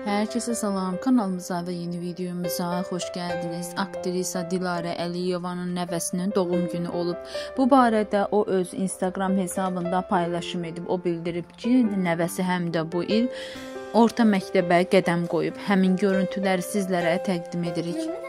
Herkese salam, kanalımıza ve yeni videomuza hoş geldiniz. Aktrisa Dilarə Əliyovanın nəvəsinin doğum günü olub. Bu barədə o öz Instagram hesabında paylaşım edib. O bildirib ki, nəvəsi həm də bu il orta məktəbə qədəm qoyub. Həmin görüntüləri sizlərə təqdim edirik.